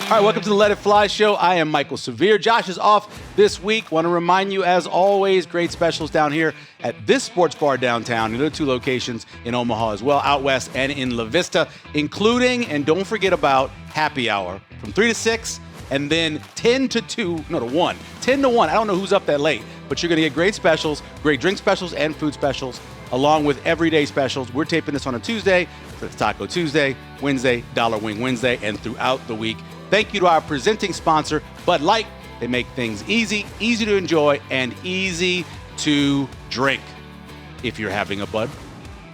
All right, welcome to the Let It Fly show. I am Michael Severe. Josh is off this week. Want to remind you, as always, great specials down here at this sports bar downtown. The other two locations in Omaha as well, out west and in La Vista, including, and don't forget about, happy hour from 3 to 6, and then 10 to 1. 10 to 1. I don't know who's up that late, but you're going to get great specials, great drink specials and food specials, along with everyday specials. We're taping this on a Tuesday, so it's Taco Tuesday, Wednesday, Dollar Wing Wednesday, and throughout the week. Thank you to our presenting sponsor, Bud Light. They make things easy to enjoy, and easy to drink. If you're having a Bud,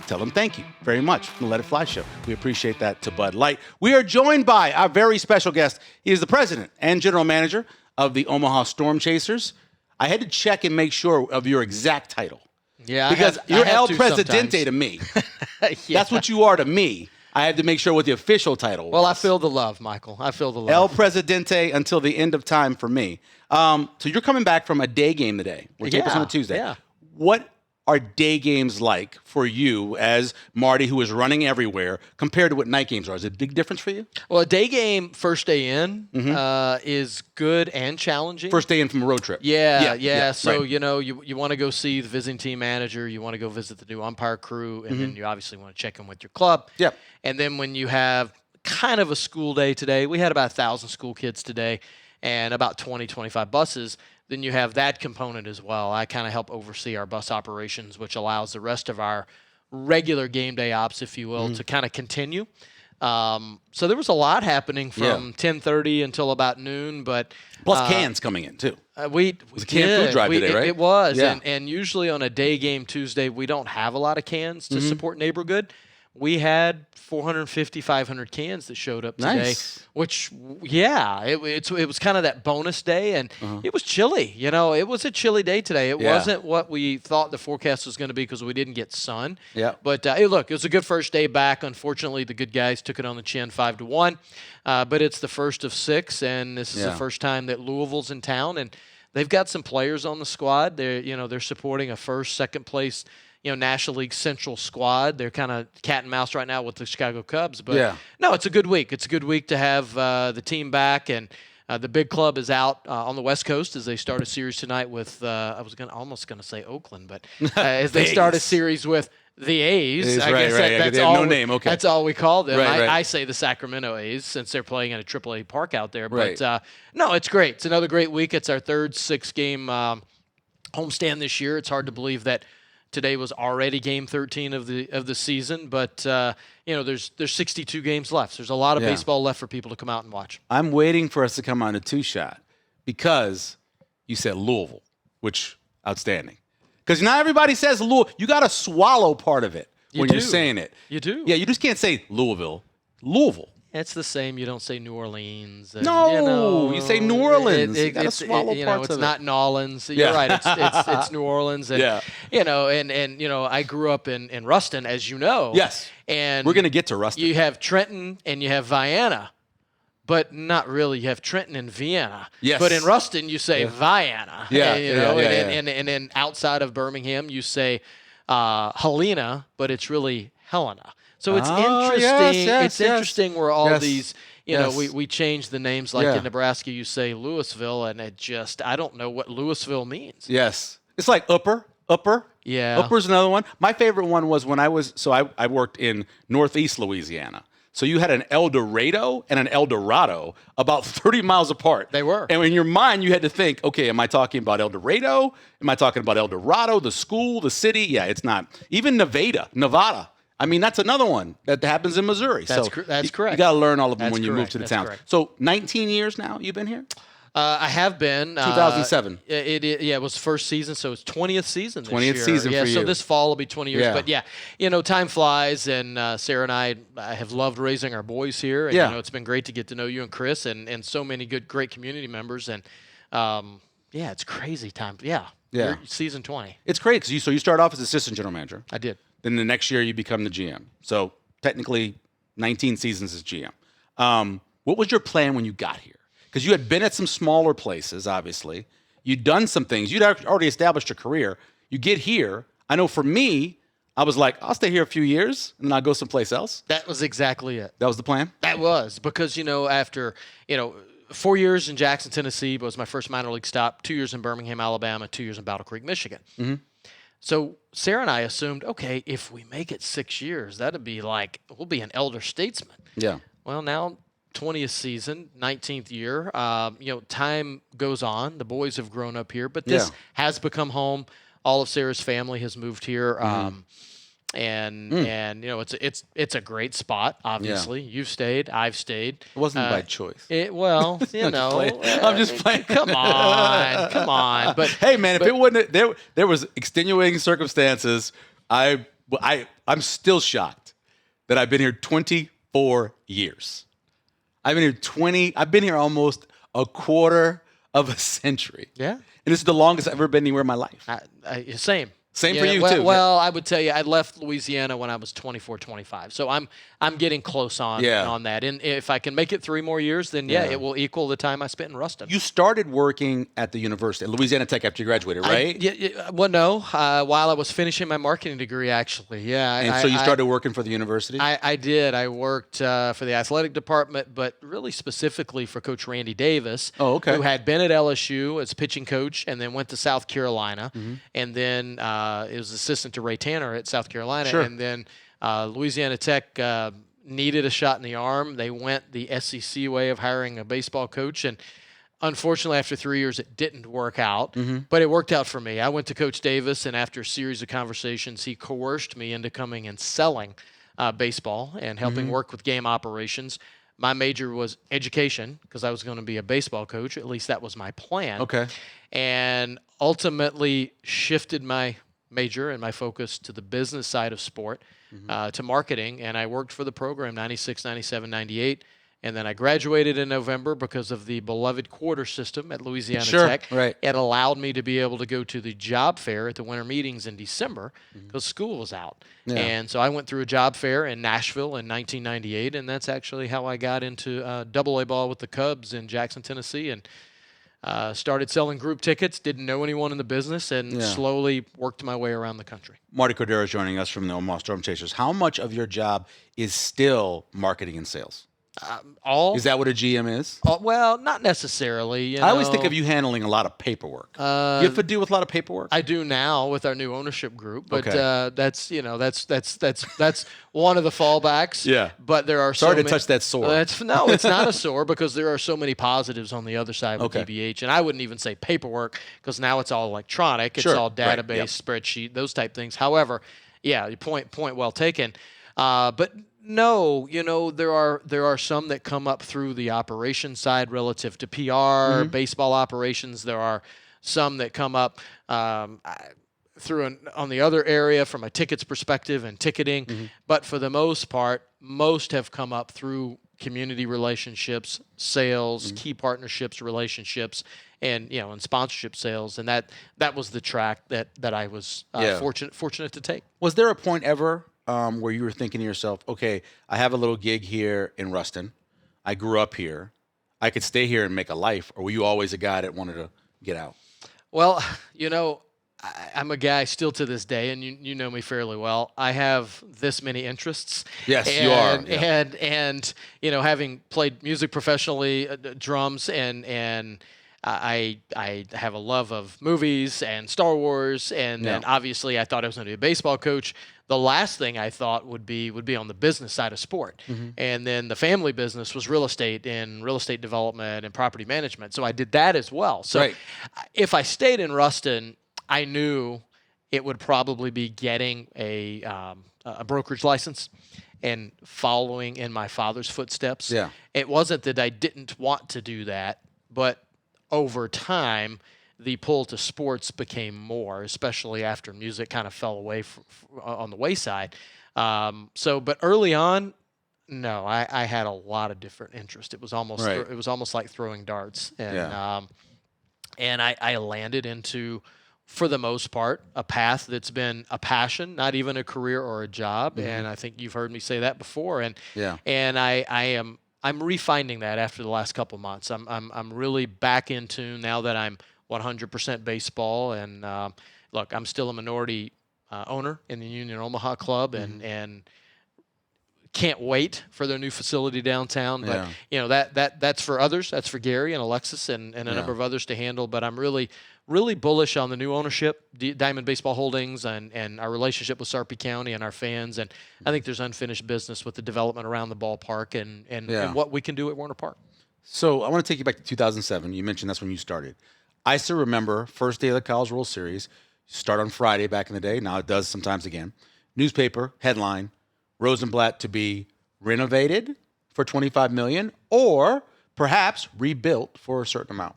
tell them thank you very much from the Let It Fly show. We appreciate that to Bud Light. We are joined by our very special guest. He is the president and general manager of the Omaha Storm Chasers. I had to check and make sure of your exact title. Yeah, because you're El Presidente to me. Yeah. That's what you are to me. I had to make sure what the official title was. Well, I feel the love, Michael. I feel the love. El Presidente until the end of time for me. So you're coming back from a day game today. We're taping this on a Tuesday. Yeah. What are day games like for you as Marty, who is running everywhere, compared to what night games are? Is it a big difference for you? Well, a day game, first day in, is good and challenging. First day in from a road trip. Yeah. So, right. You want to go see the visiting team manager. You want to go visit the new umpire crew. And then you obviously want to check in with your club. Yep. And then when you have kind of a school day today, we had about 1,000 school kids today and about 20, 25 buses. Then you have that component as well. I kind of help oversee our bus operations, which allows the rest of our regular game day ops, if you will, to kind of continue. So there was a lot happening from 10:30 until about noon, but plus cans coming in too. We was a canned food drive today, right? It was, yeah. and usually on a day game Tuesday, we don't have a lot of cans to support Neighbor Good. We had 450, 500 cans that showed up today, which, it was kind of that bonus day, and it was chilly. It was a chilly day today. It wasn't what we thought the forecast was going to be because we didn't get sun. Yeah. But, hey, look, it was a good first day back. Unfortunately, the good guys took it on the chin 5-1, but it's the first of 6, and this is the first time that Louisville's in town, and they've got some players on the squad. They're supporting a first, second place National League Central squad. They're kind of cat and mouse right now with the Chicago Cubs. But no, it's a good week. It's a good week to have the team back. And the big club is out on the West Coast as they start a series tonight with, I was almost going to say Oakland, but as they start a series with the A's. I guess that's they have no name. Okay. That's all we call them. Right. I say the Sacramento A's since they're playing at a AAA park out there. But no, it's great. It's another great week. It's our third 6-game homestand this year. It's hard to believe that today was already game 13 of the season, but there's 62 games left. There's a lot of baseball left for people to come out and watch. I'm waiting for us to come on a 2-shot because you said Louisville, which outstanding. Because not everybody says Louisville. You got to swallow part of it when you're saying it. You do. Yeah, you just can't say Louisville. Louisville. It's the same. You don't say New Orleans. And, no, you say New Orleans. You gotta swallow parts of it. It's not Nolans. You're right. It's New Orleans. And, I grew up in Ruston, as you know. Yes. And we're going to get to Ruston. You have Trenton and you have Vienna, but not really. You have Trenton and Vienna. Yes. But in Ruston, you say Vienna. Yeah. And then outside of Birmingham, you say Helena, but it's really Helena. So it's interesting. It's interesting where all these, we change the names. Like in Nebraska, you say Louisville, and I don't know what Louisville means. Yes. It's like Upper. Yeah. Upper's another one. My favorite one was when I worked in Northeast Louisiana. So you had an El Dorado and an El Dorado about 30 miles apart. They were. And in your mind, you had to think, okay, am I talking about El Dorado? Am I talking about El Dorado, the school, the city? Yeah, it's not. Even Nevada. I mean, that's another one that happens in Missouri. That's correct. You got to learn all of them when you correct. move to the That's town. correct. So 19 years now you've been here? I have been. 2007. It was first season, so it's 20th season this year. 20th season for you. So this fall will be 20 years. Yeah. But time flies, and Sarah and I have loved raising our boys here. And, it's been great to get to know you and Chris and so many great community members. And, it's crazy time. Yeah. Season 20. It's great because you start off as assistant general manager. I did. Then the next year you become the GM. So technically 19 seasons as GM. What was your plan when you got here? Because you had been at some smaller places, obviously. You'd done some things. You'd already established your career. You get here. I know for me, I was like, I'll stay here a few years and then I'll go someplace else. That was exactly it. That was the plan? That was because, after, 4 years in Jackson, Tennessee was my first minor league stop, 2 years in Birmingham, Alabama, 2 years in Battle Creek, Michigan. Mm-hmm. So Sarah and I assumed, okay, if we make it 6 years, that'd be like, we'll be an elder statesman. Yeah. Well, now 20th season, 19th year, time goes on. The boys have grown up here, but this has become home. All of Sarah's family has moved here. And it's a great spot. Obviously, you've stayed, I've stayed. It wasn't by choice. I'm just playing. Come on. But hey, man, if it wouldn't, there was extenuating circumstances. I'm still shocked that I've been here 24 years. I've been here almost a quarter of a century. Yeah, and this is the longest I've ever been anywhere in my life. Same. Same for you, too. Well, I would tell you, I left Louisiana when I was 24, 25. So I'm getting close on that. And if I can make it 3 more years, then, it will equal the time I spent in Ruston. You started working at the university, at Louisiana Tech, after you graduated, right? No. While I was finishing my marketing degree, actually. Yeah. And so you started working for the university? I did. I worked for the athletic department, but really specifically for Coach Randy Davis, who had been at LSU as pitching coach and then went to South Carolina. Mm-hmm. And then it was assistant to Ray Tanner at South Carolina. Sure. And then Louisiana Tech needed a shot in the arm. They went the SEC way of hiring a baseball coach. And unfortunately, after 3 years, it didn't work out. Mm-hmm. But it worked out for me. I went to Coach Davis, and after a series of conversations, he coerced me into coming and selling baseball and helping work with game operations. My major was education because I was going to be a baseball coach. At least that was my plan. Okay. And ultimately shifted my major and my focus to the business side of sport, to marketing. And I worked for the program 96, 97, 98. And then I graduated in November because of the beloved quarter system at Louisiana Tech. Right. It allowed me to be able to go to the job fair at the winter meetings in December because school was out. Yeah. And so I went through a job fair in Nashville in 1998, and that's actually how I got into AA ball with the Cubs in Jackson, Tennessee, and started selling group tickets, didn't know anyone in the business, and slowly worked my way around the country. Martie Cordaro is joining us from the Omaha Storm Chasers. How much of your job is still marketing and sales? All. Is that what a GM is? Well, not necessarily. I always think of you handling a lot of paperwork. You have to deal with a lot of paperwork. I do now with our new ownership group, but that's one of the fallbacks. Yeah. But there are sorry to touch that sore. No, it's not a sore because there are so many positives on the other side with DBH, and I wouldn't even say paperwork because now it's all electronic. It's all database, spreadsheet, those type things. However, your point well taken. But no, there are some that come up through the operations side relative to PR, baseball operations. There are some that come up through on the other area from a tickets perspective and ticketing. But for the most part, most have come up through community relationships, sales, key partnerships, relationships, and and sponsorship sales. And that was the track that I was fortunate to take. Was there a point ever where you were thinking to yourself, okay, I have a little gig here in Ruston. I grew up here. I could stay here and make a life. Or were you always a guy that wanted to get out? Well, I'm a guy still to this day, and you know me fairly well. I have this many interests. Yes, you are. Yeah. And having played music professionally, drums, and I have a love of movies and Star Wars, and then obviously I thought I was going to be a baseball coach. The last thing I thought would be on the business side of sport. And then the family business was real estate and real estate development and property management. So I did that as well. So if I stayed in Ruston, I knew it would probably be getting a brokerage license and following in my father's footsteps. Yeah. It wasn't that I didn't want to do that, but over time, the pull to sports became more, especially after music kind of fell away on the wayside. But early on, no, I had a lot of different interests. It was almost like throwing darts, and I landed into, for the most part, a path that's been a passion, not even a career or a job. And I think you've heard me say that before. And I'm refining that after the last couple months. I'm really back in tune now that I'm 100% baseball. And look, I'm still a minority owner in the Union Omaha Club, and can't wait for their new facility downtown. But that's for others. That's for Gary and Alexis and a number of others to handle. But I'm really bullish on the new ownership, Diamond Baseball Holdings, and our relationship with Sarpy County and our fans. And I think there's unfinished business with the development around the ballpark and what we can do at Werner Park. So I want to take you back to 2007. You mentioned that's when you started. I still remember first day of the College World Series. Start on Friday back in the day. Now it does sometimes again. Newspaper headline: Rosenblatt to be renovated for $25 million, or perhaps rebuilt for a certain amount.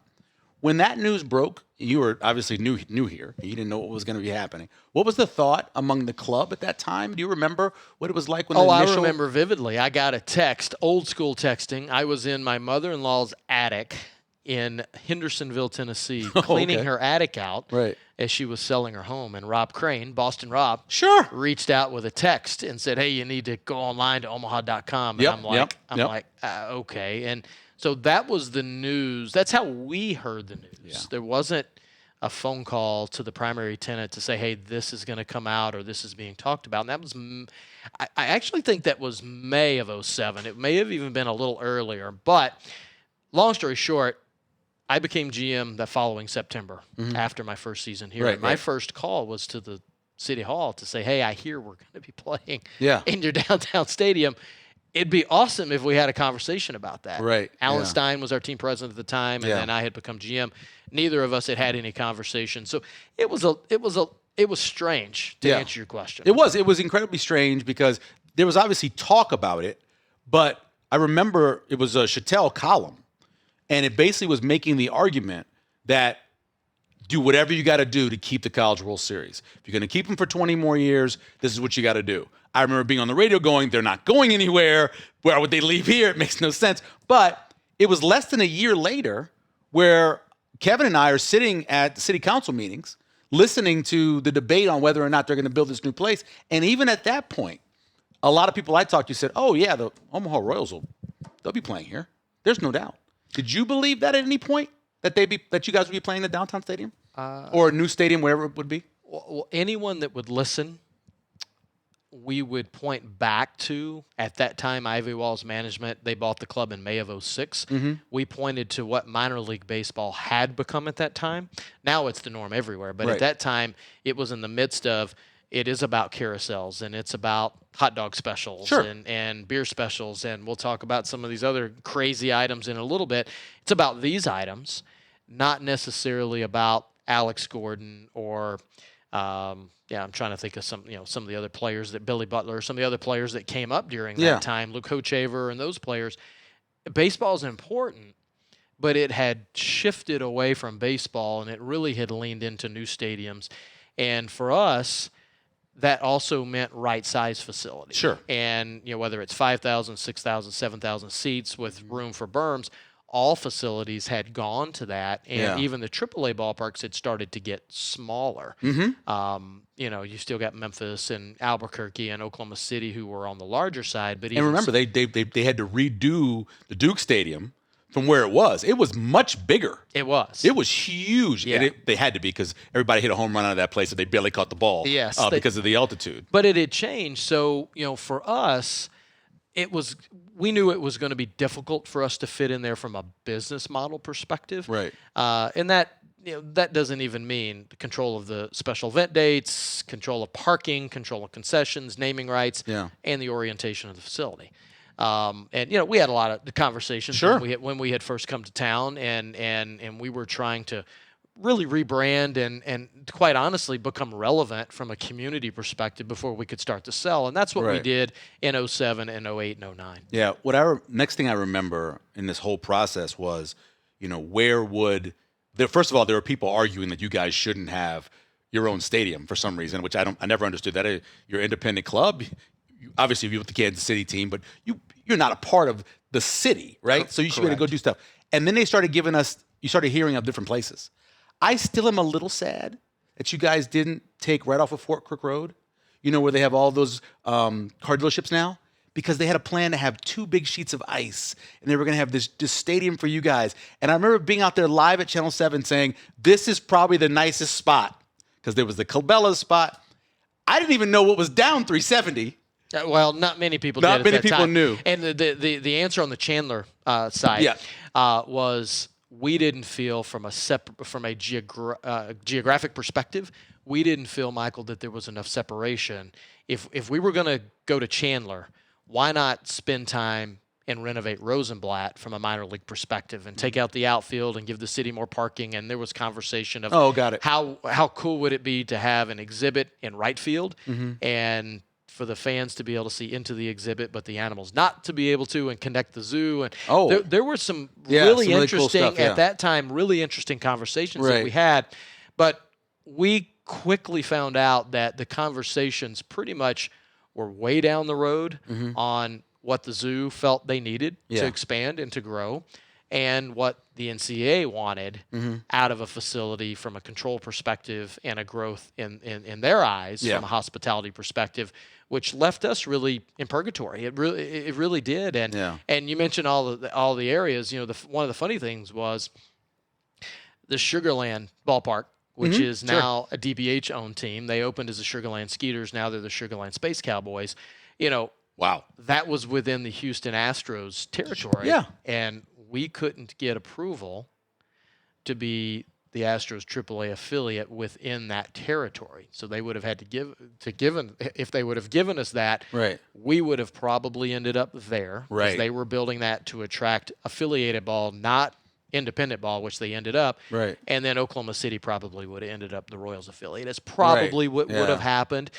When that news broke, you were obviously new here. You didn't know what was going to be happening. What was the thought among the club at that time? Do you remember what it was like when the initial... I remember vividly. I got a text, old school texting. I was in my mother-in-law's attic in Hendersonville, Tennessee, cleaning her attic out as she was selling her home. And Rob Crane, Boston Rob, reached out with a text and said, "Hey, you need to go online to omaha.com." And I'm like, okay. And so that was the news. That's how we heard the news. Yeah. There wasn't a phone call to the primary tenant to say, "Hey, this is going to come out," or "This is being talked about." And that was, I actually think that was May of 2007. It may have even been a little earlier. But long story short, I became GM that following September after my first season here. And my first call was to the City Hall to say, "Hey, I hear we're going to be playing in your downtown stadium. It'd be awesome if we had a conversation about that." Right. Alan Stein was our team president at the time, and then I had become GM. Neither of us had any conversation. So it was strange to answer your question. It was incredibly strange because there was obviously talk about it, but I remember it was a Chattel column. And it basically was making the argument that do whatever you got to do to keep the College World Series. If you're going to keep them for 20 more years, this is what you got to do. I remember being on the radio going, they're not going anywhere. Where would they leave here? It makes no sense. But it was less than a year later where Kevin and I are sitting at the city council meetings listening to the debate on whether or not they're going to build this new place. And even at that point, a lot of people I talked to said, "Oh, yeah, the Omaha Royals they'll be playing here. There's no doubt." Did you believe that at any point that you guys would be playing the downtown stadium or a new stadium, wherever it would be? Well, anyone that would listen, we would point back to at that time Ivy Wall's management. They bought the club in May of 2006. We pointed to what minor league baseball had become at that time. Now it's the norm everywhere, but at that time it was in the midst of. It is about carousels, and it's about hot dog specials and beer specials, and we'll talk about some of these other crazy items in a little bit. It's about these items, not necessarily about Alex Gordon or I'm trying to think of some of the other players that Billy Butler, some of the other players that came up during that time, Luke Hochaver and those players. Baseball is important, but it had shifted away from baseball, and it really had leaned into new stadiums. And for us, that also meant right-size facility. Sure. And whether it's 5,000, 6,000, 7,000 seats with room for berms, all facilities had gone to that, and even the AAA ballparks had started to get smaller. You still got Memphis and Albuquerque and Oklahoma City who were on the larger side, but remember they had to redo the Duke Stadium. From where it was much bigger. It was huge. Yeah. And they had to be because everybody hit a home run out of that place and they barely caught the ball because of the altitude. But it had changed. So, for us, we knew it was going to be difficult for us to fit in there from a business model perspective. Right. And that doesn't even mean the control of the special event dates, control of parking, control of concessions, naming rights, and the orientation of the facility. And we had a lot of conversations when we had first come to town, and we were trying to really rebrand and quite honestly become relevant from a community perspective before we could start to sell. And that's what we did in 2007 and 2008 and 2009. Yeah. Next thing I remember in this whole process was, first of all, there were people arguing that you guys shouldn't have your own stadium for some reason, which I never understood that. You're an independent club. Obviously, you're with the Kansas City team, but you're not a part of the city, right? So you should be able to go do stuff. And then they started you started hearing of different places. I still am a little sad that you guys didn't take right off of Fort Crook Road, where they have all those car dealerships now, because they had a plan to have 2 big sheets of ice, and they were going to have this stadium for you guys. And I remember being out there live at Channel 7 saying, this is probably the nicest spot, because there was the Cabela's spot. I didn't even know what was down 370. Well, not many people Not did many at that people time. knew. And the answer on the Chandler side was we didn't feel from a geographic perspective, we didn't feel, Michael, that there was enough separation. If we were going to go to Chandler, why not spend time and renovate Rosenblatt from a minor league perspective and take out the outfield and give the city more parking? And there was conversation of how cool would it be to have an exhibit in right field and for the fans to be able to see into the exhibit, but the animals not to be able to, and connect the zoo. And there were some really interesting, cool stuff, at that time, really interesting conversations that we had. But we quickly found out that the conversations pretty much were way down the road on what the zoo felt they needed to expand and to grow, and what the NCAA wanted out of a facility from a control perspective and a growth in their eyes from a hospitality perspective, which left us really in purgatory. It really did. And you mentioned all the areas. You know, one of the funny things was the Sugarland ballpark, which is now a DBH owned team. They opened as the Sugarland Skeeters. Now they're the Sugarland Space Cowboys. You know, wow, that was within the Houston Astros territory. Yeah, and we couldn't get approval to be the Astros AAA affiliate within that territory. So they would have had if they would have given us that, we would have probably ended up there. Because they were building that to attract affiliated ball, not independent ball, which they ended up. And then Oklahoma City probably would have ended up the Royals affiliate. That's probably what would have happened.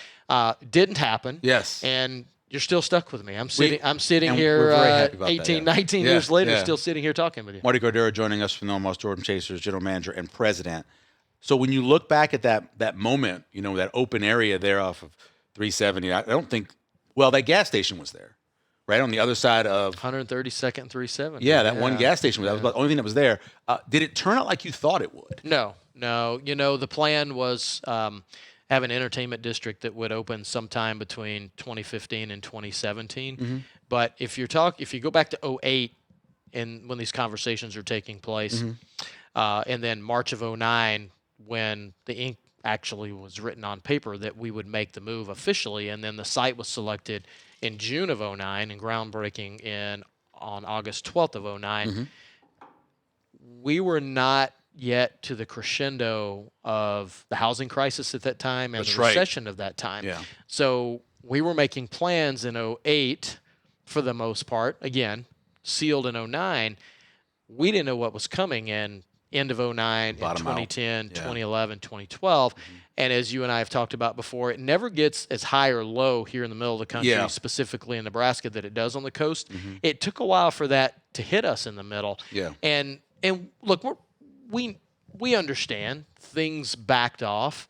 Didn't happen. Yes. And you're still stuck with me. I'm sitting here 18, 19 years later, still sitting here talking with you. Martie Cordaro joining us from the Omaha Storm Chasers, general manager and president. So when you look back at that moment, you know, that open area there off of 370, I don't think, well, that gas station was there, right on the other side of 132nd and 370. Yeah, that one gas station. That was about the only thing that was there. Did it turn out like you thought it would? No. You know, the plan was have an entertainment district that would open sometime between 2015 and 2017. But if you go back to 2008, and when these conversations are taking place, and then March of 2009, when the ink actually was written on paper that we would make the move officially, and then the site was selected in June of 2009 and groundbreaking on August 12th of 2009, we were not yet to the crescendo of the housing crisis at that time and the recession of that time. So we were making plans in 2008 for the most part, again, sealed in 2009. We didn't know what was coming in end of 2009, in 2010, 2011, 2012. And as you and I have talked about before, it never gets as high or low here in the middle of the country, specifically in Nebraska, that it does on the coast. It took a while for that to hit us in the middle. And look, we understand things backed off,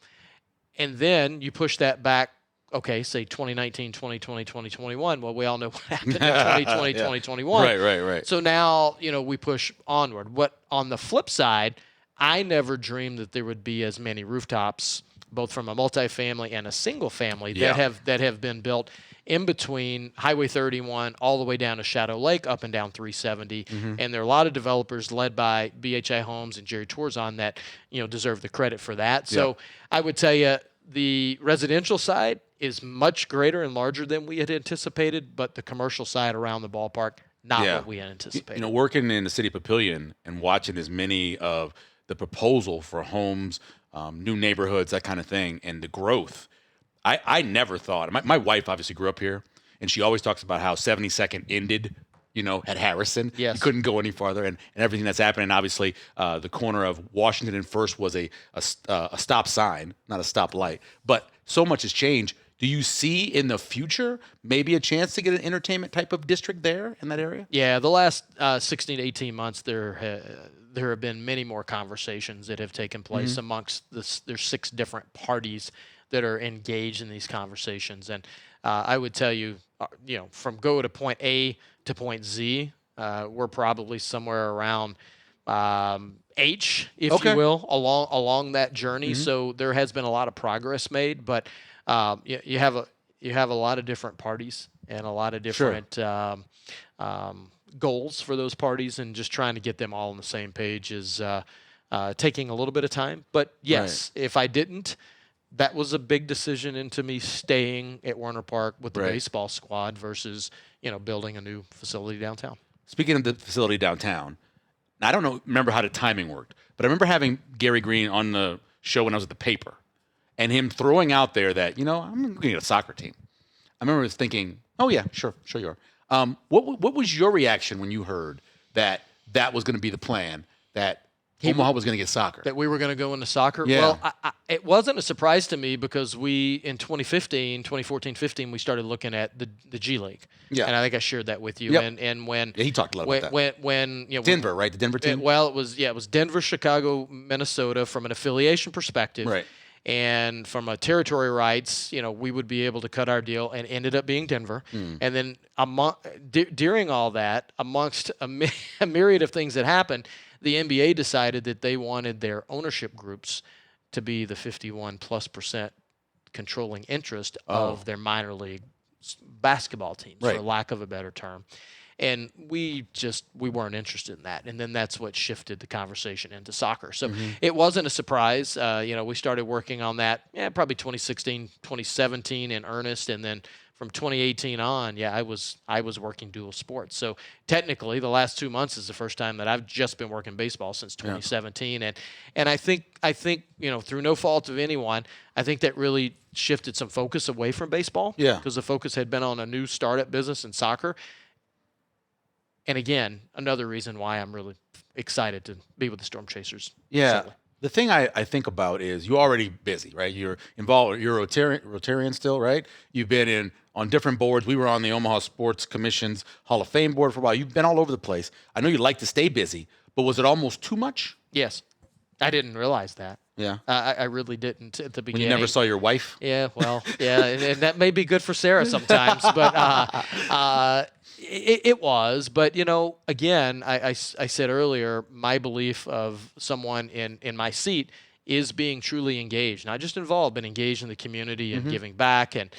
and then you push that back, okay, say 2019, 2020, 2021. Well, we all know what happened in 2020, 2021. Right. So now, you know, we push onward. On the flip side, I never dreamed that there would be as many rooftops, both from a multifamily and a single family, that have been built in between Highway 31 all the way down to Shadow Lake, up and down 370. And there are a lot of developers led by BHI Homes and Jerry Torzon that, you know, deserve the credit for that. So I would tell you the residential side is much greater and larger than we had anticipated, but the commercial side around the ballpark, not what we had anticipated. You know, working in the city Papillion and watching as many of the proposal for homes, new neighborhoods, that kind of thing, and the growth, I never thought. My wife obviously grew up here, and she always talks about how 72nd ended, you know, at Harrison. You couldn't go any farther, and everything that's happening. Obviously, the corner of Washington and First was a stop sign, not a stop light. But so much has changed. Do you see in the future maybe a chance to get an entertainment type of district there in that area? Yeah, the last 16 to 18 months, there have been many more conversations that have taken place amongst there's 6 different parties that are engaged in these conversations. And I would tell you, you know, from go to point A to point Z, we're probably somewhere around H, if you will, along that journey. So there has been a lot of progress made, but you have a lot of different parties and a lot of different goals for those parties, and just trying to get them all on the same page is taking a little bit of time. But yes, if I didn't that was a big decision into me staying at Werner Park with the baseball squad versus, building a new facility downtown. Speaking of the facility downtown, I don't remember how the timing worked, but I remember having Gary Green on the show when I was at the paper and him throwing out there that, I'm going to get a soccer team. I remember thinking, oh, yeah, sure you are. What was your reaction when you heard that was going to be the plan, that Omaha was going to get soccer? That we were going to go into soccer? Yeah. Well, it wasn't a surprise to me because in 2014-15, we started looking at the G League. Yeah. And I think I shared that with you. Yep. And when he talked a lot about that. When Denver, right? The Denver team? It was Denver, Chicago, Minnesota from an affiliation perspective. Right. And from a territory rights, we would be able to cut our deal, and ended up being Denver. And then during all that, amongst a myriad of things that happened, the NBA decided that they wanted their ownership groups to be the 51+% controlling interest of their minor league basketball teams, for lack of a better term. And we weren't interested in that. And then that's what shifted the conversation into soccer. So it wasn't a surprise. We started working on that probably 2016, 2017 in earnest. And then from 2018 on, I was working dual sports. So technically, the last 2 months is the first time that I've just been working baseball since 2017. And I think through no fault of anyone, I think that really shifted some focus away from baseball. Yeah. Because the focus had been on a new startup business in soccer. And again, another reason why I'm really excited to be with the Storm Chasers. Yeah. Shortly. The thing I think about is you're already busy, right? You're involved. You're a Rotarian still, right? You've been on different boards. We were on the Omaha Sports Commission's Hall of Fame board for a while. You've been all over the place. I know you like to stay busy, but was it almost too much? Yes. I didn't realize that. Yeah. I really didn't at the beginning. When you never saw your wife? Yeah, well, and that may be good for Sarah sometimes, but it was. But, again, I said earlier, my belief of someone in my seat is being truly engaged, not just involved, but engaged in the community and giving back. And,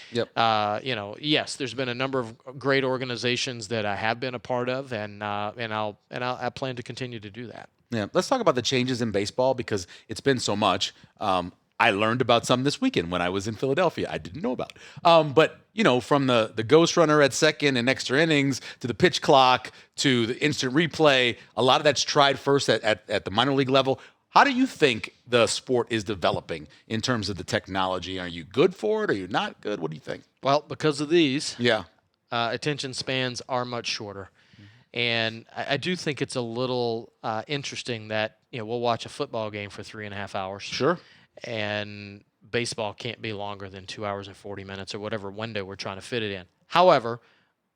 yes, there's been a number of great organizations that I have been a part of, and I plan to continue to do that. Yeah, let's talk about the changes in baseball because it's been so much. I learned about some this weekend when I was in Philadelphia. I didn't know about. But from the ghost runner at second and extra innings to the pitch clock to the instant replay, a lot of that's tried first at the minor league level. How do you think the sport is developing in terms of the technology? Are you good for it? Are you not good? What do you think? Well, because of these, attention spans are much shorter. And I do think it's a little interesting that we'll watch a football game for 3.5 hours. Sure. And baseball can't be longer than 2 hours and 40 minutes or whatever window we're trying to fit it in. However,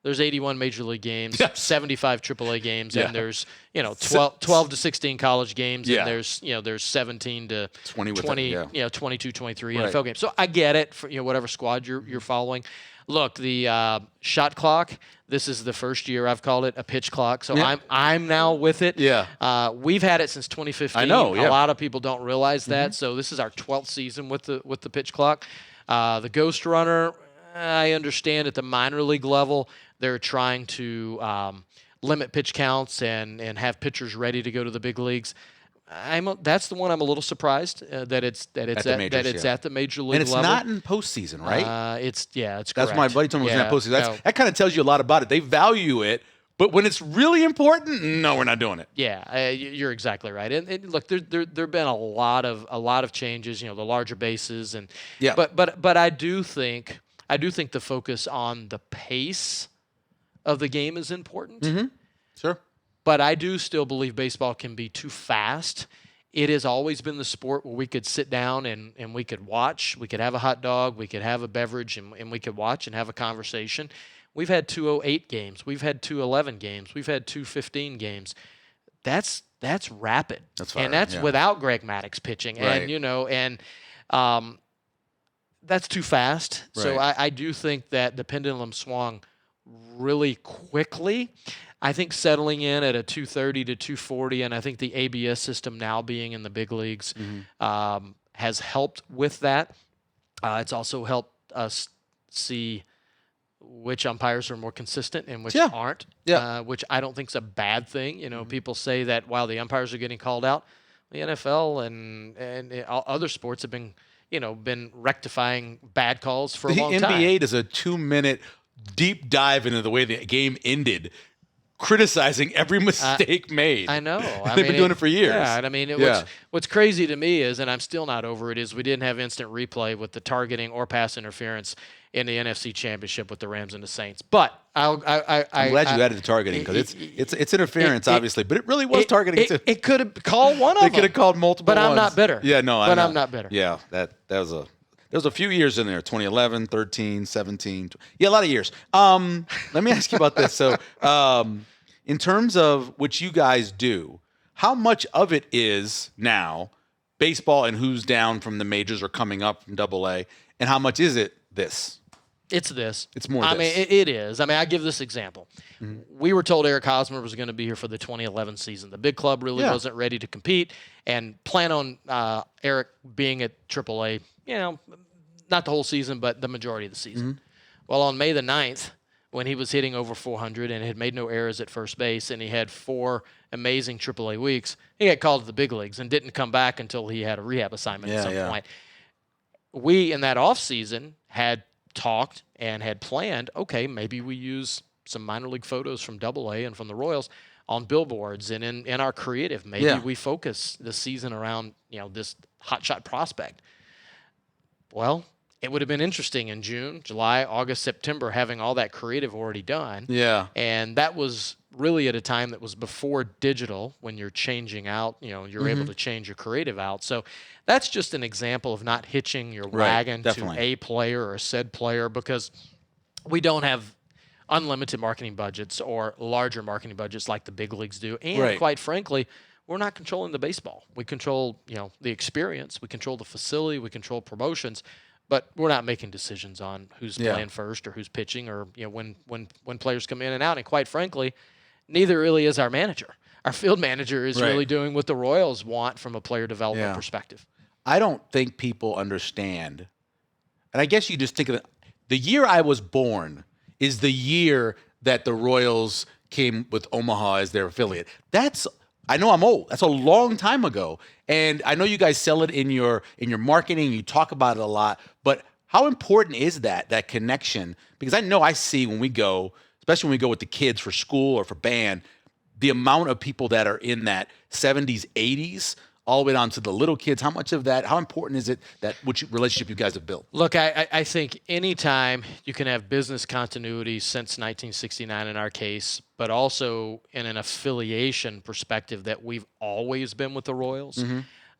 there's 81 major league games, 75 AAA games, and there's 12 to 16 college games, and there's 17 to 22, 23 NFL games. So I get it for whatever squad you're following. Look, the shot clock. This is the first year I've called it a pitch clock, so I'm now with it. Yeah. We've had it since 2015. I know. Yeah. A lot of people don't realize that. So this is our 12th season with the pitch clock. The ghost runner, I understand at the minor league level they're trying to limit pitch counts and have pitchers ready to go to the big leagues. That's the one I'm a little surprised that it's at the major league level. And it's not in postseason, right? It's That's correct. my buddy told me it was in postseason. That kind of tells you a lot about it. They value it, but when it's really important, no, we're not doing it. Yeah, you're exactly right. And look, there've been a lot of changes. The larger bases and but I do think the focus on the pace of the game is important. Mm-hmm. Sure. But I do still believe baseball can be too fast. It has always been the sport where we could sit down and we could watch. We could have a hot dog. We could have a beverage, and we could watch and have a conversation. We've had 2:08 games. We've had 2:11 games. We've had 2:15 games. That's rapid. That's fire, and that's without Greg Maddux pitching. Right. And that's too fast. Right. So I do think that the pendulum swung really quickly. I think settling in at a 230 to 240, and I think the ABS system now being in the big leagues has helped with that. It's also helped us see which umpires are more consistent and which aren't, which I don't think is a bad thing. People say that while the umpires are getting called out, the NFL and other sports have been been rectifying bad calls for a The long time. NBA does a 2-minute deep dive into the way the game ended, criticizing every mistake made. I know. They've been doing it for years. Yeah, and I mean, what's crazy to me is, and I'm still not over it, is we didn't have instant replay with the targeting or pass interference in the NFC Championship with the Rams and the Saints. But I'm glad you added the targeting, because it's interference, obviously, but it really was targeting too. It could have called one of them. They could have called multiple But ones. I'm not bitter. Yeah, no, I'm not bitter. Yeah, there was a few years in there, 2011, 13, 17. Yeah, a lot of years. Let me ask you about this. So in terms of what you guys do, how much of it is now baseball and who's down from the majors or coming up from AA, and how much is it this? It's this. It's more I this. mean, it is. I mean, I give this example. Mm-hmm. We were told Eric Hosmer was going to be here for the 2011 season. The big club really wasn't ready to compete, and plan on Eric being at AAA, not the whole season, but the majority of the season. Mm-hmm. Well, on May the 9th, when he was hitting over 400 and had made no errors at first base, and he had 4 amazing AAA weeks, he got called to the big leagues and didn't come back until he had a rehab assignment at some point. We, in that offseason, had talked and had planned, okay, maybe we use some minor league photos from AA and from the Royals on billboards and in our creative. Maybe we focus the season around, this hotshot prospect. Well, it would have been interesting in June, July, August, September, having all that creative already done. Yeah. And that was really at a time that was before digital, when you're changing out, you're able to change your creative out. So that's just an example of not hitching your wagon to a player or a said player, because we don't have unlimited marketing budgets or larger marketing budgets like the big leagues do. And quite frankly, we're not controlling the baseball. We control, the experience. We control the facility. We control promotions. But we're not making decisions on who's playing first or who's pitching, or when players come in and out. And quite frankly, neither really is our manager. Our field manager is really doing what the Royals want from a player development perspective. I don't think people understand, and I guess you just think of it. The year I was born is the year that the Royals came with Omaha as their affiliate. I know I'm old. That's a long time ago. And I know you guys sell it in your marketing. You talk about it a lot. But how important is that connection? Because I see when we go, especially when we go with the kids for school or for band, the amount of people that are in that 70s, 80s, all the way down to the little kids. How much of that, how important is it, which relationship you guys have built? Look, I think anytime you can have business continuity since 1969 in our case, but also in an affiliation perspective that we've always been with the Royals,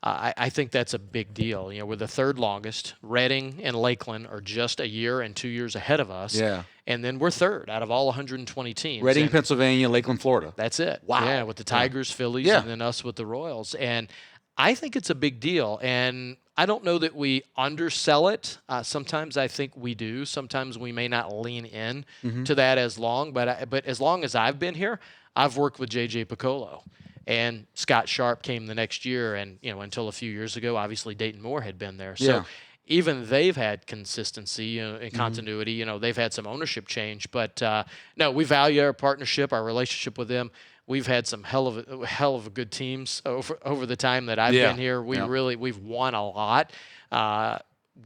I think that's a big deal. We're the third longest. Reading and Lakeland are just a year and 2 years ahead of us. Yeah. And then we're third out of all 120 teams. Reading, Pennsylvania, Lakeland, Florida. That's it. Wow. Yeah, with the Tigers, Phillies, and then us with the Royals. And I think it's a big deal, and I don't know that we undersell it. Sometimes I think we do. Sometimes we may not lean in to that as long. But as long as I've been here, I've worked with J.J. Piccolo, and Scott Sharp came the next year, and until a few years ago, obviously Dayton Moore had been there. So even they've had consistency and continuity. They've had some ownership change, but no, we value our partnership, our relationship with them. We've had some hell of a good teams over the time that I've been here. We've won a lot.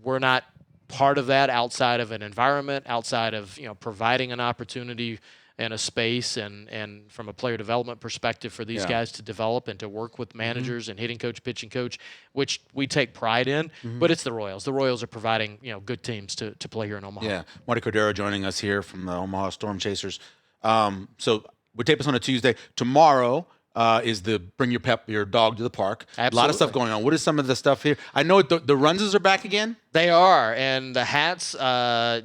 We're not part of that outside of an environment, outside of providing an opportunity and a space and from a player development perspective for these guys to develop and to work with managers and hitting coach, pitching coach, which we take pride in. But it's the Royals. The Royals are providing good teams to play here in Omaha. Yeah, Martie Cordaro joining us here from the Omaha Storm Chasers. So we tape this on a Tuesday. Tomorrow is the bring your dog to the park. Absolutely. A lot of stuff going on. What is some of the stuff here? I know the Runzas are back again. They are, and the hats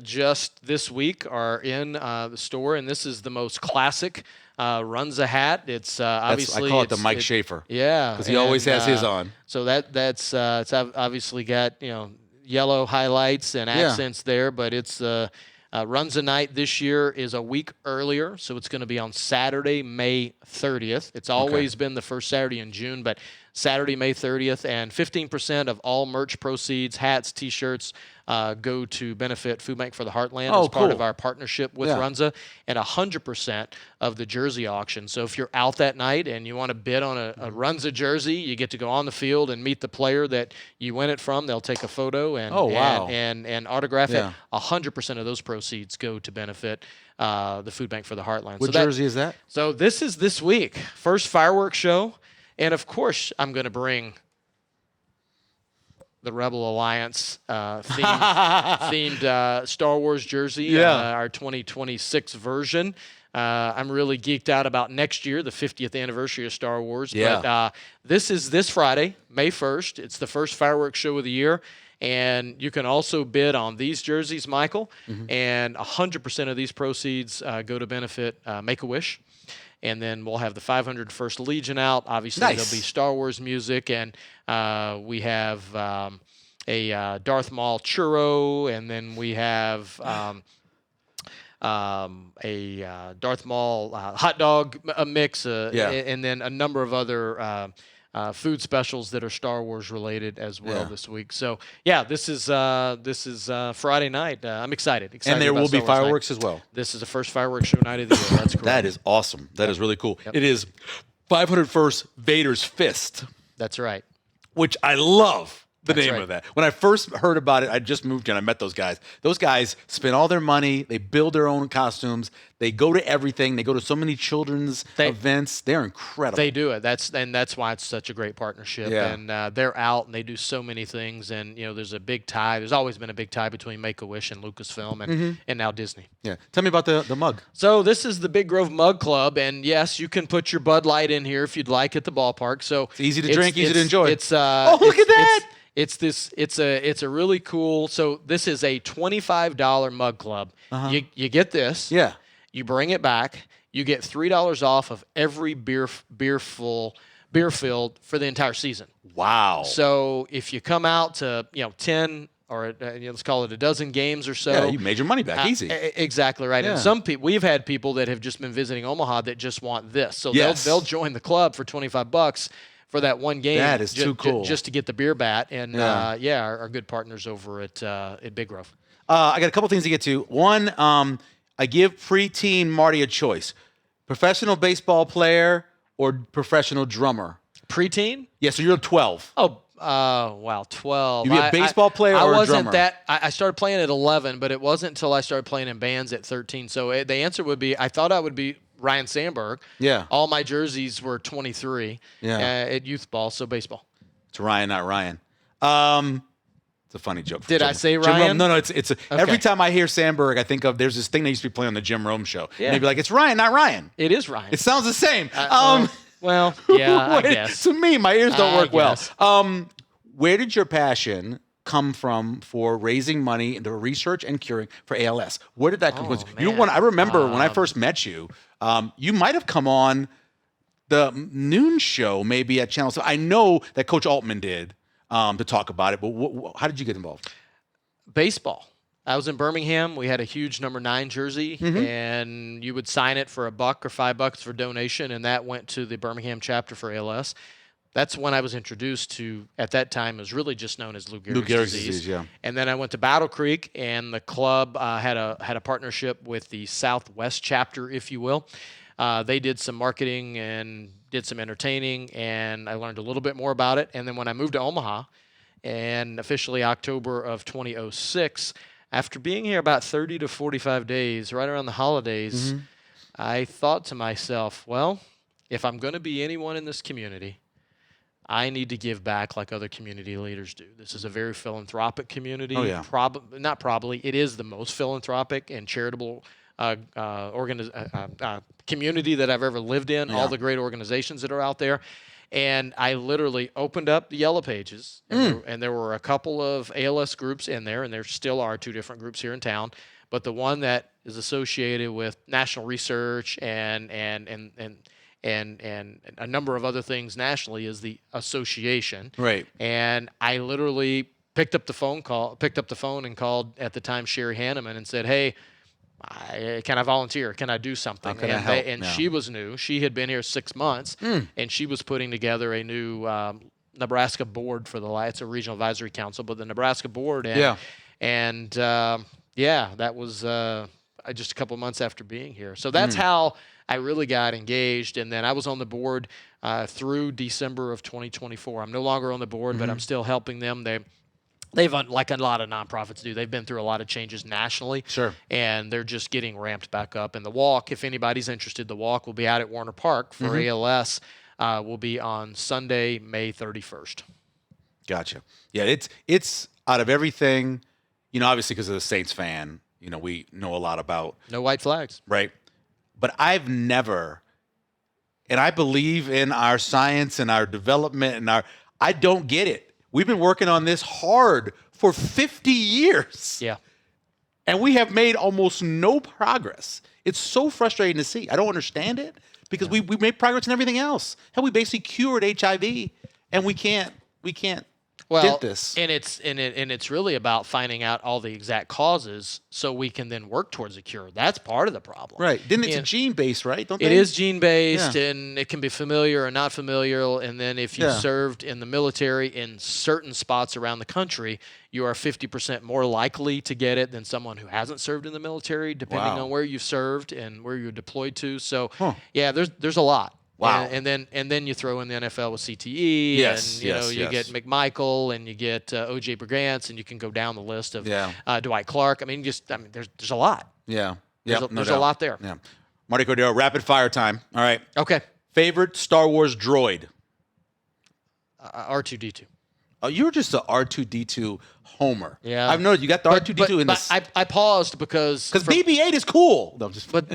just this week are in the store, and this is the most classic Runza hat. It's obviously I call it the Mike Schaefer. Yeah, because he always has his on. So that's it's obviously got yellow highlights and accents there, but it's Runza night this year is a week earlier, so it's going to be on Saturday, May 30th. It's always been the first Saturday in June, but Saturday, May 30th, and 15% of all merch proceeds, hats, T-shirts, go to benefit Food Bank for the Heartland as part of our partnership with Runza, and 100% of the jersey auction. So if you're out that night and you want to bid on a Runza jersey, you get to go on the field and meet the player that you win it from. They'll take a photo and and autograph it. 100% of those proceeds go to benefit the Food Bank for the Heartland. What jersey is that? So this is this week. First fireworks show. And, of course, I'm going to bring the Rebel Alliance themed Star Wars jersey, our 2026 version. I'm really geeked out about next year, the 50th anniversary of Star Wars. Yeah. But this is this Friday, May 1st. It's the first fireworks show of the year. And you can also bid on these jerseys, Michael. And 100% of these proceeds go to benefit Make-A-Wish. And then we'll have the 501st Legion out. Obviously, there'll be Star Wars music. And we have a Darth Maul churro. And then we have a Darth Maul hot dog mix. And then a number of other food specials that are Star Wars related as well this week. So this is Friday night. I'm excited. And there will be fireworks as well. This is the first fireworks show night of the year. That's correct. That is awesome. That is really cool. It is 501st Vader's Fist. That's right. Which I love. The name of that. When I first heard about it, I just moved in. I met those guys. Those guys spend all their money. They build their own costumes. They go to everything. They go to so many children's events. They're incredible. They do it. That's why it's such a great partnership. Yeah. And they're out and they do so many things. And there's a big tie. There's always been a big tie between Make-A-Wish and Lucasfilm and now Disney. Yeah. Tell me about the mug. So this is the Big Grove Mug Club, and yes, you can put your Bud Light in here if you'd like at the ballpark. So it's easy to drink, easy to enjoy. Look at that. It's a really cool. So this is a $25 mug club. You get this. Yeah. You bring it back. You get $3 off of every beer filled for the entire season. Wow. So if you come out to 10 or let's call it a dozen games or so, you made your money back easy. Exactly right. And some people, we've had people that have just been visiting Omaha that just want this. So they'll join the club for $25. For that one game. That is too cool. Just to get the beer bat. And, our good partners over at Big Grove. I got a couple things to get to. One, I give preteen Martie a choice. Professional baseball player or professional drummer? Preteen? Yeah, so you're 12. Oh, wow, 12. You be a baseball player or a drummer? I started playing at 11, but it wasn't until I started playing in bands at 13. So the answer would be, I thought I would be Ryan Sandberg. Yeah. All my jerseys were 23 at youth ball, so baseball. It's Ryan, not Ryan. It's a funny joke. Did I say Ryan? No, it's every time I hear Sandberg, I think of there's this thing they used to be playing on the Jim Rome show. Yeah. And they'd be like, it's Ryan, not Ryan. It is Ryan. It sounds the same. Well, yeah, I guess. To me, my ears don't work well. Where did your passion come from for raising money into research and curing for ALS? Where did that come from? I remember when I first met you, you might have come on the noon show maybe at Channel 7. I know that Coach Altman did to talk about it, but how did you get involved? Baseball. I was in Birmingham. We had a huge number 9 jersey, and you would sign it for $1 or $5 for donation, and that went to the Birmingham chapter for ALS. That's when I was introduced to, at that time, it was really just known as Lou Gehrig's disease. And then I went to Battle Creek, and the club had a partnership with the Southwest chapter, if you will. They did some marketing and did some entertaining, and I learned a little bit more about it. And then when I moved to Omaha, and officially October of 2006, after being here about 30 to 45 days, right around the holidays, I thought to myself, well, if I'm going to be anyone in this community, I need to give back like other community leaders do. This is a very philanthropic community. Oh, yeah. It is the most philanthropic and charitable community that I've ever lived in, all the great organizations that are out there. And I literally opened up the Yellow Pages, and there were a couple of ALS groups in there, and there still are 2 different groups here in town. But the one that is associated with national research and a number of other things nationally is the association. Right. And I literally picked up the phone and called at the time Sherry Hanneman and said, hey, can I volunteer? Can I do something? How can I help? And she was new. She had been here 6 months, and she was putting together a new Nebraska board for it's a regional advisory council, but the Nebraska board. And that was just a couple of months after being here. So that's how I really got engaged. And then I was on the board through December of 2024. I'm no longer on the board, but I'm still helping them. They've, like a lot of nonprofits do, they've been through a lot of changes nationally. Sure. And they're just getting ramped back up. And the walk, if anybody's interested, the walk will be out at Werner Park for ALS. Will be on Sunday, May 31st. Gotcha. Yeah, it's out of everything, obviously because of the Saints fan, we know a lot about. No white flags. Right. But I've never, and I believe in our science and our development I don't get it. We've been working on this hard for 50 years. Yeah. And we have made almost no progress. It's so frustrating to see. I don't understand it because we made progress in everything else. Hell, we basically cured HIV, and we can't dent this. And it's really about finding out all the exact causes so we can then work towards a cure. That's part of the problem. Right. Then it's gene-based, right? It is gene-based, and it can be familiar or not familiar. And then if you served in the military in certain spots around the country, you are 50% more likely to get it than someone who hasn't served in the military, depending on where you served and where you're deployed to. So, there's a lot. Wow. And then you throw in the NFL with CTE, and you get McMichael, and you get O.J. Brigance, and you can go down the list of Dwight Clark. I mean, there's a lot. Yeah. There's a lot there. Yeah. Martie Cordaro, rapid fire time. All right. Okay. Favorite Star Wars droid? R2-D2. Oh, you were just a R2-D2 homer. Yeah. I've noticed you got the R2-D2 in this. I paused because BB-8 is cool.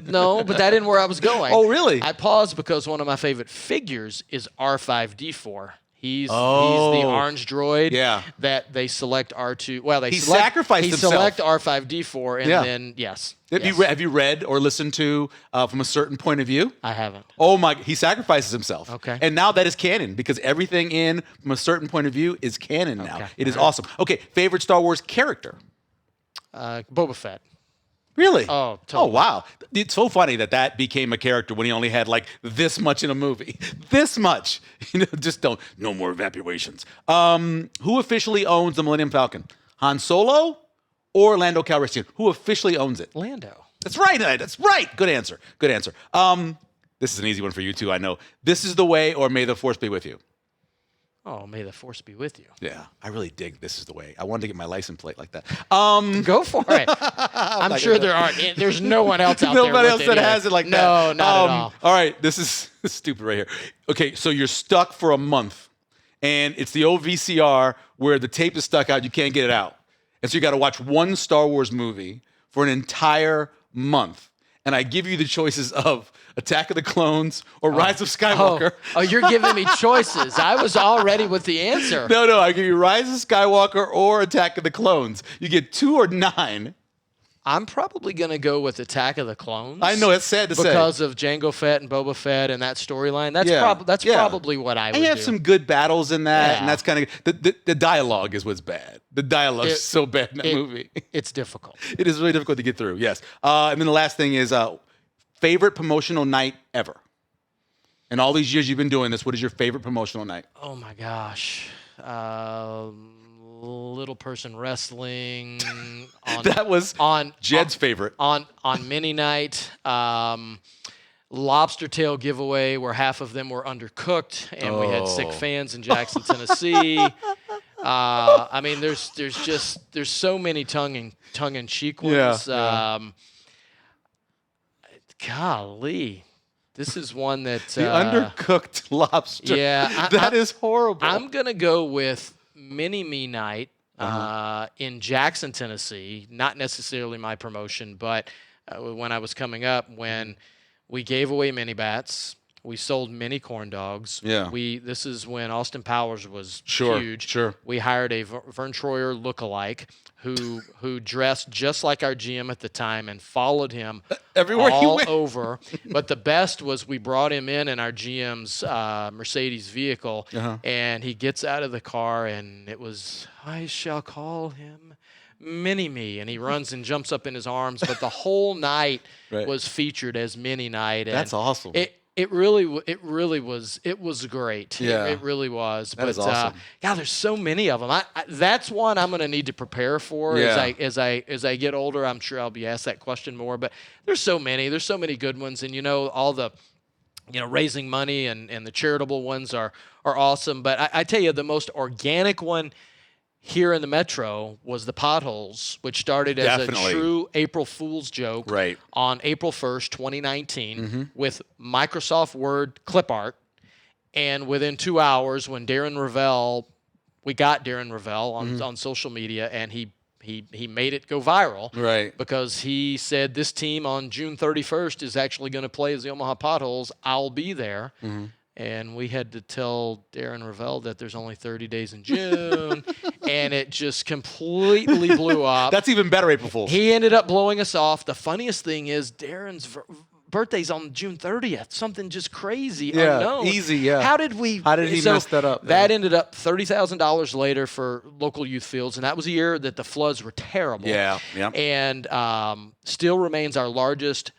No, but that isn't where I was going. Oh, really? I paused because one of my favorite figures is R5-D4. He's the orange droid that they select R2. Well, he sacrificed himself. Select R5-D4, and then yes. Have you read or listened to From a Certain Point of View? I haven't. Oh my! He sacrifices himself. Okay. And now that is canon because everything in From a Certain Point of View is canon now. It is awesome. Okay. Favorite Star Wars character? Boba Fett. Really? Oh, totally. Oh, wow. It's so funny that became a character when he only had like this much in a movie. This much. Just no more evacuations. Who officially owns the Millennium Falcon? Han Solo or Lando Calrissian? Who officially owns it? Lando. That's right. That's right. Good answer. This is an easy one for you too, I know. This is the way or May the Force be with you? Oh, may the Force be with you. Yeah, I really dig This Is the Way. I wanted to get my license plate like that. Go for it. I'm sure there's no one else out there. Nobody else that has it like that. No, not at all. All right, this is stupid right here. Okay, so you're stuck for a month, and it's the old VCR where the tape is stuck out. You can't get it out. And so you got to watch one Star Wars movie for an entire month. And I give you the choices of Attack of the Clones or Rise of Skywalker. Oh, you're giving me choices. I was already with the answer. No, I give you Rise of Skywalker or Attack of the Clones. You get 2 or 9. I'm probably going to go with Attack of the Clones. I know, it's sad to say. Because of Jango Fett and Boba Fett and that storyline. That's probably what I would do. And you have some good battles in that, and that's kind of... The dialogue is what's bad. The dialogue is so bad in that movie. It's difficult. It is really difficult to get through, yes. And then the last thing is favorite promotional night ever. In all these years you've been doing this, what is your favorite promotional night? Oh, my gosh. Little person wrestling. That was Jed's favorite. On mini night. Lobster tail giveaway where half of them were undercooked, and we had sick fans in Jackson, Tennessee. I mean, there's so many tongue in cheek ones. Golly, this is one that the undercooked lobster. Yeah, that is horrible. I'm gonna go with mini me night in Jackson, Tennessee. Not necessarily my promotion, but when I was coming up, when we gave away mini bats. We sold mini corn dogs. Yeah. This is when Austin Powers was huge. Sure. We hired a Vern Troyer lookalike who dressed just like our GM at the time and followed him everywhere all he went. over. But the best was we brought him in our GM's Mercedes vehicle, and he gets out of the car, and it was, I shall call him Mini-Me, and he runs and jumps up in his arms. But the whole night was featured as Mini-Night. That's awesome. It really was. It was great. Yeah. It really was. That is awesome. God, there's so many of them. That's one I'm going to need to prepare for as I get older. I'm sure I'll be asked that question more. But there's so many. There's so many good ones, and all the raising money and the charitable ones are awesome. But I tell you, the most organic one here in the Metro was the potholes, which started as a true April Fool's joke on April 1st, 2019 with Microsoft Word clip art. And within 2 hours, when we got Darren Ravel on social media, and he made it go viral because he said this team on June 31st is actually going to play as the Omaha Potholes. I'll be there. And we had to tell Darren Ravel that there's only 30 days in June, and it just completely blew up. That's even better, April Fool's. He ended up blowing us off. The funniest thing is Darren's birthday's on June 30th. Something just crazy, unknown. Easy, yeah. How did he mess that up? That ended up $30,000 later for local youth fields, and that was a year that the floods were terrible. Yeah. And still remains our largest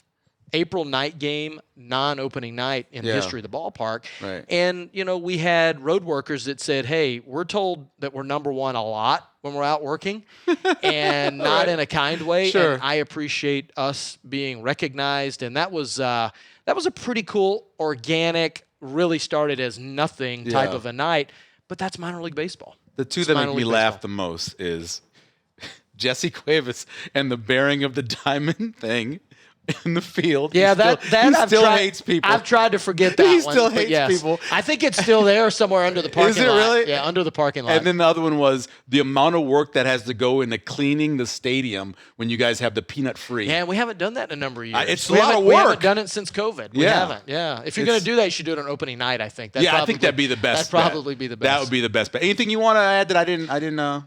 April night game, non-opening night in the history of the ballpark. And, we had road workers that said, hey, we're told that we're number one a lot when we're out working and not in a kind way. Sure. And I appreciate us being recognized. And that was a pretty cool, organic, really started as nothing type of a night. But that's minor league baseball. The two that make me laugh the most is Jesse Cuevas and the bearing of the diamond thing in the field. Yeah, he still hates people. I've tried to forget that he one. Still hates people. I think it's still there somewhere under the parking lot. Is it really? Yeah, under the parking lot. And then the other one was the amount of work that has to go into cleaning the stadium when you guys have the peanut free. Yeah, we haven't done that in a number of years. It's a lot of work. We haven't done it since COVID. We haven't. Yeah. If you're going to do that, you should do it on opening night, I think. I think that'd be the best. That'd probably be the best. That would be the best bet. Anything you want to add that I didn't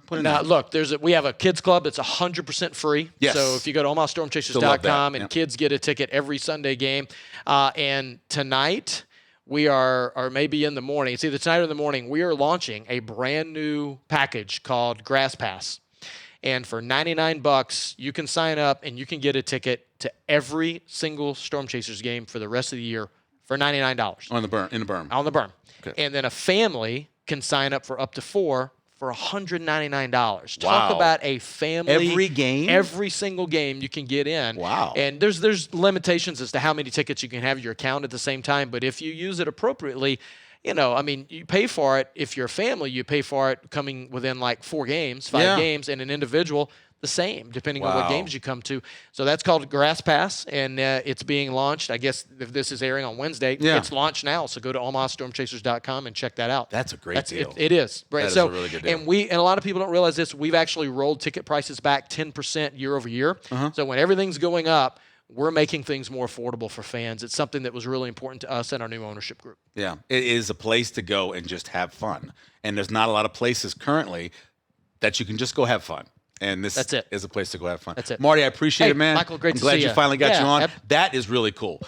put in there? Look, we have a kids club that's 100% free. Yes. So if you go to OmahaStormChasers.com and kids get a ticket every Sunday game. And tonight, or maybe in the morning, it's either tonight or in the morning, we are launching a brand new package called Grass Pass. And for $99, you can sign up and you can get a ticket to every single Storm Chasers game for the rest of the year for $99. In the berm. On the berm. Okay. And then a family can sign up for up to 4 for $199. Wow. Talk about a family. Every game? Every single game you can get in. Wow. And there's limitations as to how many tickets you can have in your account at the same time. But if you use it appropriately, you pay for it. If you're a family, you pay for it coming within like 4 games, 5 games, and an individual, the same, depending on what games you come to. So that's called Grass Pass, and it's being launched. I guess if this is airing on Wednesday, it's launched now. So go to OmahaStormChasers.com and check that out. That's a great deal. It is. Right. That is a really good deal. And a lot of people don't realize this. We've actually rolled ticket prices back 10% year over year. So when everything's going up, we're making things more affordable for fans. It's something that was really important to us and our new ownership group. Yeah, it is a place to go and just have fun. And there's not a lot of places currently that you can just go have fun. And this is a place to go have fun. That's it. Marty, I appreciate it, man. Michael, great to see I'm you. glad you finally got you on. That is really cool.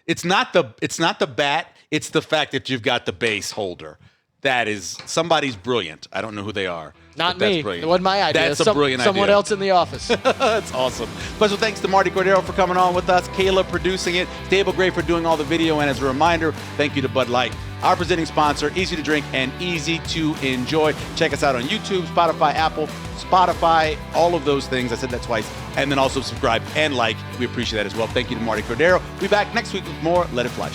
It's not the bat, it's the fact that you've got the base holder. That is, somebody's brilliant. I don't know who they are. Not me. It wasn't my idea. That's a brilliant idea. Someone else in the office. That's awesome. Special thanks to Martie Cordaro for coming on with us, Kayla producing it, Stable Gray for doing all the video, and as a reminder, thank you to Bud Light, our presenting sponsor, easy to drink and easy to enjoy. Check us out on YouTube, Spotify, Apple, all of those things. I said that twice. And then also subscribe and like. We appreciate that as well. Thank you to Martie Cordaro. We'll be back next week with more Let It Fly.